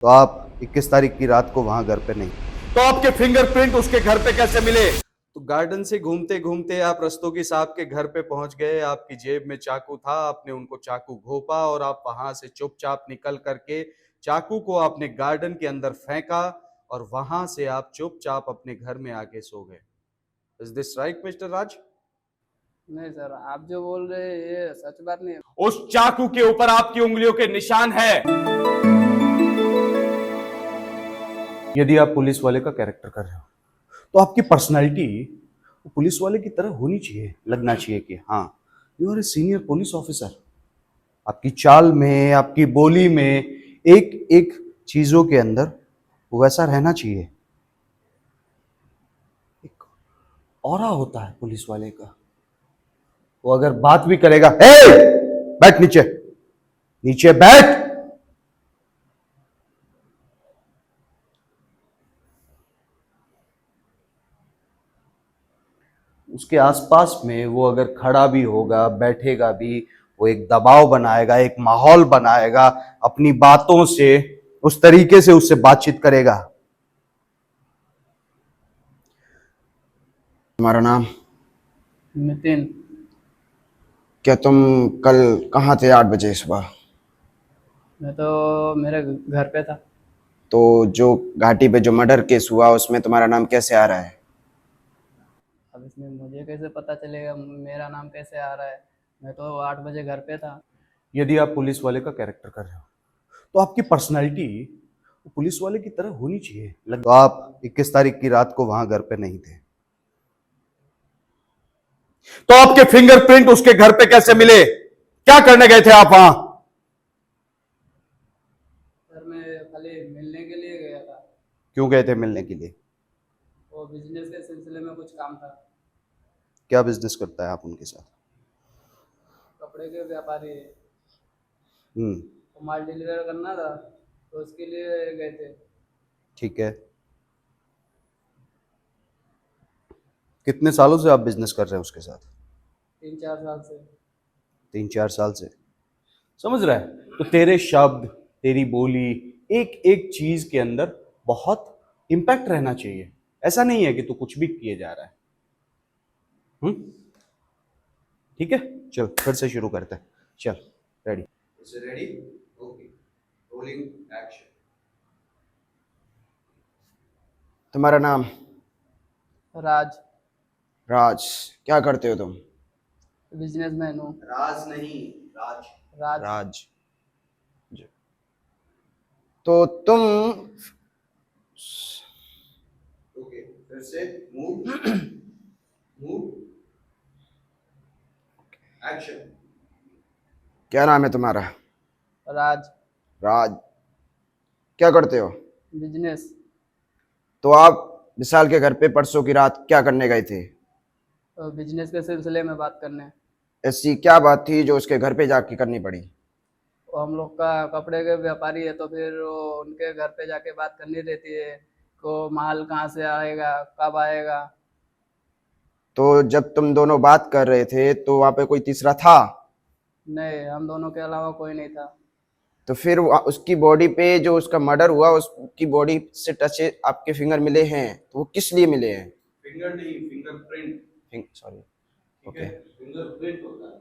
तो आप 21 तारीख की रात को वहां घर पे नहीं, तो आपके फिंगरप्रिंट उसके घर पे कैसे मिले? तो गार्डन से घूमते घूमते आप रस्तोगी साहब के घर पे पहुंच गए। आपकी जेब में चाकू था, आपने उनको चाकू घोंपा और आप वहां से चुपचाप निकल करके चाकू को आपने गार्डन के अंदर फेंका और वहां से आप चुपचाप अपने घर में आके सो गए। इज दिस राइट मिस्टर राज? नहीं सर, आप जो बोल रहे हैं ये सच बात नहीं है। उस चाकू के ऊपर आपकी उंगलियों के निशान है। यदि आप पुलिस वाले का कैरेक्टर कर रहे हो तो आपकी पर्सनालिटी पुलिस वाले की तरह होनी चाहिए, लगना चाहिए कि हाँ, you are a senior police officer. आपकी चाल में, आपकी बोली में, एक एक चीजों के अंदर वैसा रहना चाहिए। एक ऑरा होता है पुलिस वाले का। वो अगर बात भी करेगा, हे बैठ नीचे, नीचे बैठ। उसके आसपास में वो अगर खड़ा भी होगा, बैठेगा भी, वो एक दबाव बनाएगा, एक माहौल बनाएगा, अपनी बातों से उस तरीके से उससे बातचीत करेगा। तुम्हारा नाम? नितिन। क्या तुम कल कहाँ थे 8 बजे सुबह? मैं तो मेरे घर पे था। तो जो घाटी पे जो मर्डर केस हुआ उसमें तुम्हारा नाम कैसे आ रहा है? अब इसमें मुझे कैसे पता चलेगा मेरा नाम कैसे आ रहा है? मैं तो 8 बजे घर पे था। यदि आप पुलिस वाले का कैरेक्टर कर रहे हो तो आपकी पर्सनालिटी पुलिस वाले की तरह होनी चाहिए। तो आप 21 तारीख की रात को वहां घर पे नहीं थे, तो आपके फिंगरप्रिंट उसके घर पे कैसे मिले? क्या करने गए थे आप वहां? सर मैं खाली मिलने के लिए गया था। क्यों गए थे मिलने के लिए? वो बिजनेस के सिलसिले में कुछ काम था। क्या बिजनेस करता है आप उनके साथ? कपड़े के व्यापारी है। हम्म। तो माल डिलीवर करना था तो उसके लिए गए थे। ठीक है। कितने सालों से आप बिजनेस कर रहे हैं उसके साथ? 3-4 साल से। 3-4 साल से। समझ रहा है? तो तेरे शब्द, तेरी बोली, एक एक चीज के अंदर बहुत इंपैक्ट रहना चाहिए। ऐसा नहीं है कि तू कुछ भी किए जा रहा है। ठीक है, चल फिर से शुरू करते हैं। चल, ready? Ready? Okay, rolling action. तुम्हारा नाम? राज। राज। क्या करते हो तुम? बिजनेसमैन हूँ। राज नहीं, राज। राज। राज। तो तुम ओके, फिर से मूव, मूव, एक्शन। क्या नाम है तुम्हारा? राज। राज। क्या करते हो? बिजनेस। तो आप विशाल के घर पे परसों की रात क्या करने गए थे? बिजनेस के सिलसिले में बात करने। ऐसी क्या बात थी जो उसके घर पे जाके करनी पड़ी? वो हम लोग का कपड़े के व्यापारी है तो फिर वो उनके घर पे जाके बात करनी रहती है को माल कहाँ से आएगा, कब आएगा। तो जब तुम दोनों बात कर रहे थे तो वहां पे कोई तीसरा था? नहीं, हम दोनों के अलावा कोई नहीं था। तो फिर उसकी बॉडी पे जो उसका मर्डर हुआ उसकी बॉडी से टच आपके फिंगर मिले हैं, तो वो किस लिए मिले हैं? फिंगर नहीं, फिंगरप्रिंट। सॉरी। ठीक ओके। है, फिंगरप्रिंट होता है।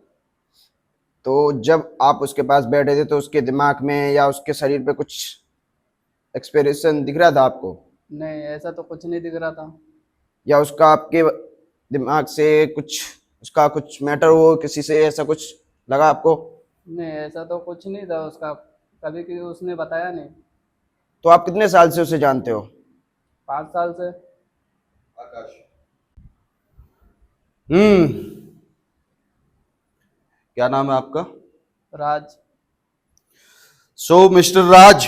तो जब आप उसके पास बैठे थे तो उसके दिमाग में या उसके शरीर पे कुछ एक्सप्रेशन दिख रहा था आपको? नहीं, ऐसा तो कुछ नहीं दिख रहा था। या उसका आपके दिमाग से कुछ उसका कुछ मैटर हो किसी से, ऐसा कुछ लगा आपको? नहीं, ऐसा तो कुछ नहीं था उसका। कभी कि उसने बताया नहीं। तो आप कितने साल से उसे जानते हो? 5 साल से। आकाश। क्या नाम है आपका? राज। सो मिस्टर राज,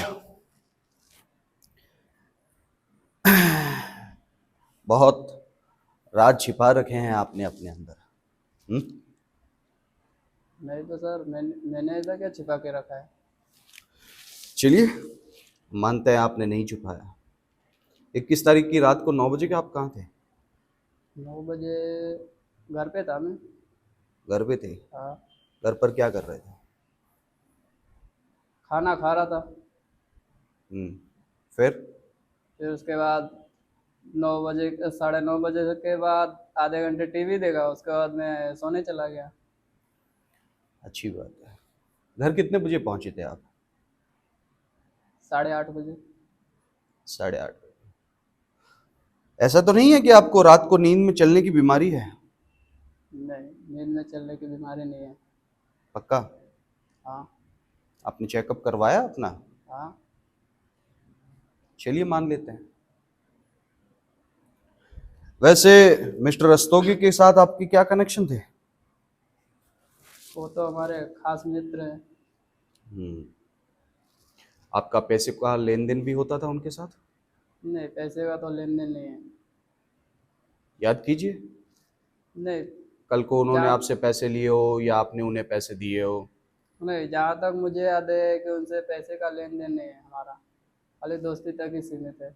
बहुत राज छिपा रखे हैं आपने अपने अंदर। नहीं तो सर, मैंने ऐसा क्या छिपा के रखा है? चलिए, मानते हैं आपने नहीं छुपाया। 21 तारीख की रात को 9 बजे के आप कहाँ थे? 9 बजे घर पे था मैं। घर पे थे? हाँ। घर पर क्या कर रहे थे? खाना खा रहा था। फिर फिर उसके बाद 9 बजे 9:30 बजे के बाद आधे घंटे टीवी देखा, उसके बाद मैं सोने चला गया। अच्छी बात है। घर कितने बजे पहुंचे थे आप? 8:30 बजे। 8:30 ऐसा तो नहीं है कि आपको रात को नींद में चलने की बीमारी है? नहीं, नींद में चलने की बीमारी नहीं है। पक्का? हाँ। आपने चेकअप करवाया अपना? हाँ। चलिए मान लेते हैं। वैसे मिस्टर रस्तोगी के साथ आपकी क्या कनेक्शन थे? वो तो हमारे खास मित्र हैं। हम्म। आपका पैसे का लेन देन भी होता था उनके साथ? नहीं, पैसे का तो लेन देन नहीं है। याद कीजिए, नहीं। कल को उन्होंने जहाँ आपसे पैसे लिए हो या आपने उन्हें पैसे दिए हो? नहीं, जहाँ तक मुझे याद है कि उनसे पैसे का लेन देन नहीं है हमारा, खाली दोस्ती तक ही सीमित है।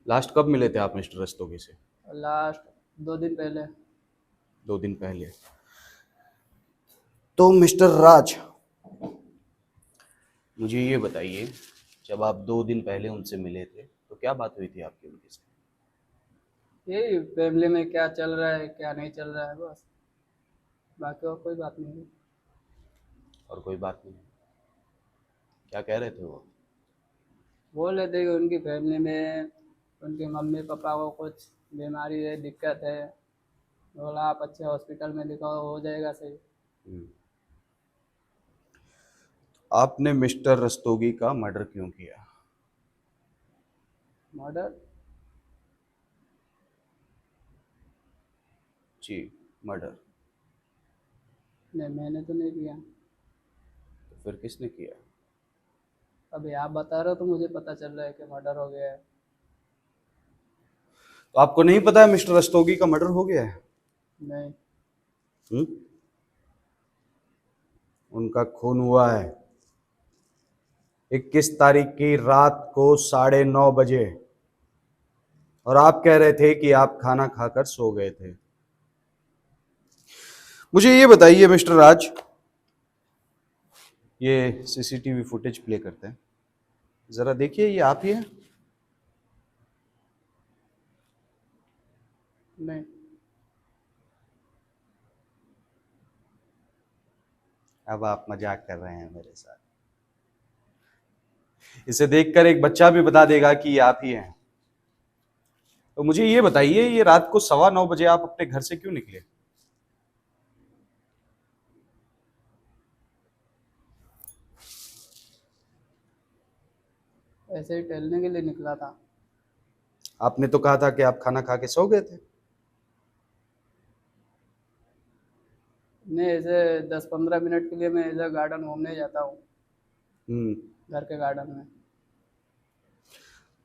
लास्ट कब मिले थे आप मिस्टर रस्तोगी से? लास्ट 2 दिन पहले। 2 दिन पहले। तो मिस्टर राज, मुझे ये बताइए, जब आप 2 दिन पहले उनसे मिले थे तो क्या बात हुई थी आपकी उनके साथ? यही फैमिली में क्या चल रहा है क्या नहीं चल रहा है, बस। बाकी और कोई बात नहीं है। और कोई बात नहीं? क्या कह रहे थे वो? बोल रहे थे कि उनकी फैमिली में उनके मम्मी पापा को कुछ बीमारी है, दिक्कत है। बोला आप अच्छे हॉस्पिटल में दिखाओ, हो जाएगा सही। हम्म। आपने मिस्टर रस्तोगी का मर्डर क्यों किया? मर्डर? जी, मर्डर। नहीं, मैंने तो नहीं किया। तो फिर किसने किया? अभी आप बता रहे हो तो मुझे पता चल रहा है कि मर्डर हो गया है। तो आपको नहीं पता है मिस्टर रस्तोगी का मर्डर हो गया है? नहीं। हम्म? उनका खून हुआ है 21 तारीख की रात को 9:30 बजे, और आप कह रहे थे कि आप खाना खाकर सो गए थे। मुझे ये बताइए मिस्टर राज, ये सीसीटीवी फुटेज प्ले करते हैं, जरा देखिए, ये आप ही हैं? नहीं। अब आप मजाक कर रहे हैं मेरे साथ। इसे देखकर एक बच्चा भी बता देगा कि ये आप ही हैं। तो मुझे ये बताइए, ये रात को 9:15 बजे आप अपने घर से क्यों निकले? ऐसे ही टहलने के लिए निकला था। आपने तो कहा था कि आप खाना खा के सो गए थे। नहीं, ऐसे 10-15 मिनट के लिए मैं इधर गार्डन घूमने जाता हूँ, हम्म। घर के गार्डन में।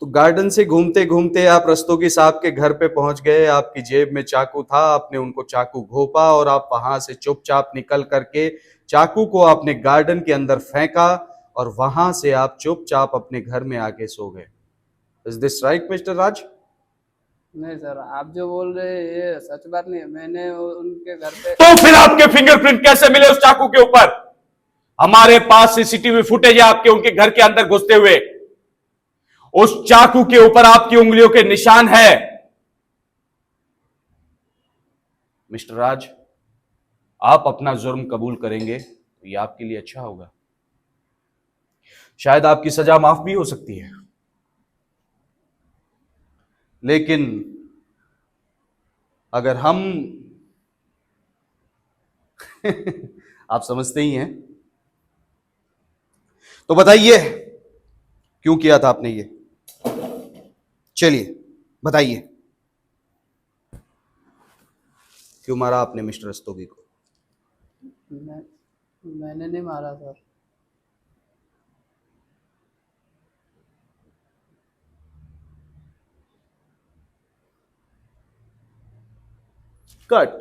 तो गार्डन से घूमते घूमते आप रस्तोगी साहब के घर पे पहुंच गए, आपकी जेब में चाकू था, आपने उनको चाकू घोंपा और आप वहां से चुपचाप निकल करके चाकू को आपने गार्डन के अंदर फेंका और वहां से आप चुपचाप अपने घर में आके सो गए। इज दिस राइट मिस्टर राज? नहीं सर, आप जो बोल रहे हैं ये सच बात नहीं है। मैंने उनके घर पे तो फिर आपके फिंगरप्रिंट कैसे मिले उस चाकू के ऊपर? हमारे पास सीसीटीवी फुटेज है आपके उनके घर के अंदर घुसते हुए। उस चाकू के ऊपर आपकी उंगलियों के निशान है। मिस्टर राज, आप अपना जुर्म कबूल करेंगे तो यह आपके लिए अच्छा होगा। शायद आपकी सजा माफ भी हो सकती है, लेकिन अगर हम आप समझते ही हैं, तो बताइए क्यों किया था आपने ये? चलिए बताइए, क्यों मारा आपने मिस्टर रस्तोगी को? मैंने नहीं मारा सर। कट।